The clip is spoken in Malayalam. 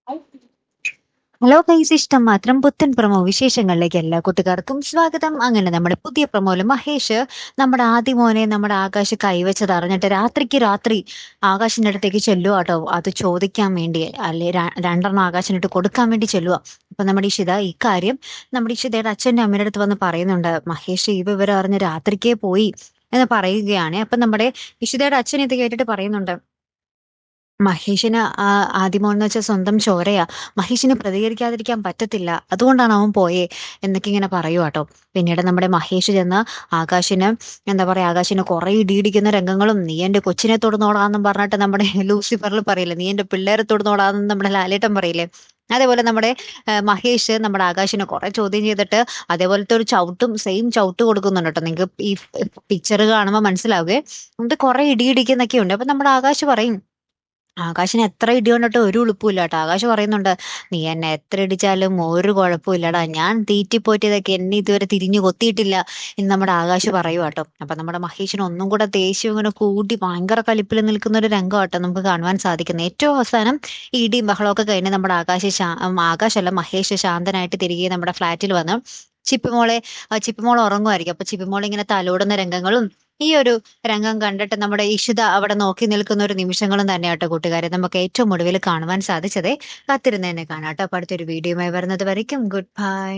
ഹലോ ഗൈസ്, ഇഷ്ടം മാത്രം പുത്തൻ പ്രൊമോ വിശേഷങ്ങളിലേക്ക് എല്ലാ കൂട്ടുകാർക്കും സ്വാഗതം. അങ്ങനെ നമ്മുടെ പുതിയ പ്രൊമോയില് മഹേഷ് നമ്മുടെ ആദിമോനെ നമ്മുടെ ആകാശ് കൈവച്ചത് അറിഞ്ഞിട്ട് രാത്രിക്ക് രാത്രി ആകാശിന്റെ അടുത്തേക്ക് ചെല്ലുക കേട്ടോ, അത് ചോദിക്കാൻ വേണ്ടി, അല്ലെ രണ്ടെണ്ണം ആകാശിനിട്ട് കൊടുക്കാൻ വേണ്ടി ചെല്ലുക. അപ്പൊ നമ്മുടെ ഇഷിത ഇക്കാര്യം നമ്മുടെ ഇഷിതയുടെ അച്ഛൻ്റെ അമ്മയുടെ അടുത്ത് വന്ന് പറയുന്നുണ്ട്. മഹേഷ് ഈ വിവരം അറിഞ്ഞ് രാത്രിക്കേ പോയി എന്ന് പറയുകയാണ്. അപ്പൊ നമ്മുടെ ഇഷിതയുടെ അച്ഛൻ ഇത് കേട്ടിട്ട് പറയുന്നുണ്ട്, മഹേഷിന് ആദിമോൻ എന്ന് വെച്ചാൽ സ്വന്തം ചോരയാ. മഹേഷിന് പ്രതികരിക്കാതിരിക്കാൻ പറ്റത്തില്ല, അതുകൊണ്ടാണ് അവൻ പോയേ എന്നൊക്കെ ഇങ്ങനെ പറയുവാട്ടോ. പിന്നീട് നമ്മുടെ മഹേഷ് ചെന്ന് ആകാശിന് എന്താ പറയാ, ആകാശിന് കുറെ ഇടിയിടിക്കുന്ന രംഗങ്ങളും, നീ എന്റെ കൊച്ചിനെ തൊടുന്നോടാന്നും പറഞ്ഞിട്ട് നമ്മുടെ ലൂസിഫറിൽ പറയില്ലേ, നീ എന്റെ പിള്ളേരെ തൊടുന്നോടാന്നും നമ്മുടെ ലാലേട്ടൻ പറയില്ലേ, അതേപോലെ നമ്മുടെ മഹേഷ് നമ്മുടെ ആകാശിനെ കുറെ ചോദ്യം ചെയ്തിട്ട് അതേപോലത്തെ ഒരു ചവിട്ടും സെയിം ചവിട്ട് കൊടുക്കുന്നുണ്ട് കേട്ടോ. നിങ്ങൾക്ക് ഈ പിക്ചർ കാണുമ്പോൾ മനസ്സിലാവുകയെ. എന്നിട്ട് കുറെ ഇടിയിടിക്കുന്നൊക്കെ ഉണ്ട്. അപ്പൊ നമ്മുടെ ആകാശ് പറയും, ആകാശിന് എത്ര ഇടി കൊണ്ടിട്ട് ഒരു ഉളുപ്പില്ല കേട്ടോ. ആകാശ് പറയുന്നുണ്ട്, നീ എന്നെ എത്ര ഇടിച്ചാലും ഒരു കുഴപ്പമില്ലടാ, ഞാൻ തീറ്റിപ്പോറ്റിയതൊക്കെ എന്നെ ഇതുവരെ തിരിഞ്ഞു കൊത്തിയിട്ടില്ല എന്ന് നമ്മുടെ ആകാശ് പറയുക കേട്ടോ. അപ്പൊ നമ്മുടെ മഹേഷിന് ഒന്നും കൂടെ ദേഷ്യം ഇങ്ങനെ കൂടി ഭയങ്കര കലിപ്പിൽ നിൽക്കുന്ന ഒരു രംഗം കേട്ടോ നമുക്ക് കാണുവാൻ സാധിക്കുന്നത്. ഏറ്റവും അവസാനം ഈ ഇടിയും ബഹളമൊക്കെ കഴിഞ്ഞ് നമ്മുടെ ആകാശല്ല മഹേഷ് ശാന്തനായിട്ട് തിരികെ നമ്മുടെ ഫ്ലാറ്റിൽ വന്ന് ചിപ്പിമോൾ ഉറങ്ങുമായിരിക്കും. അപ്പൊ ചിപ്പിമോൾ ഇങ്ങനെ തലോടുന്ന രംഗങ്ങളും ഈ ഒരു രംഗം കണ്ടിട്ട് നമ്മുടെ ഇഷിത അവിടെ നോക്കി നിൽക്കുന്ന ഒരു നിമിഷങ്ങളും തന്നെയാട്ടോ കൂട്ടുകാരെ നമുക്ക് ഏറ്റവും ഒടുവിൽ കാണുവാൻ സാധിച്ചതേ. കാത്തിരുന്ന് തന്നെ കാണാട്ടോ. അപ്പൊ അടുത്തൊരു വീഡിയോയുമായി വരുന്നത് വരയ്ക്കും ഗുഡ് ബൈ.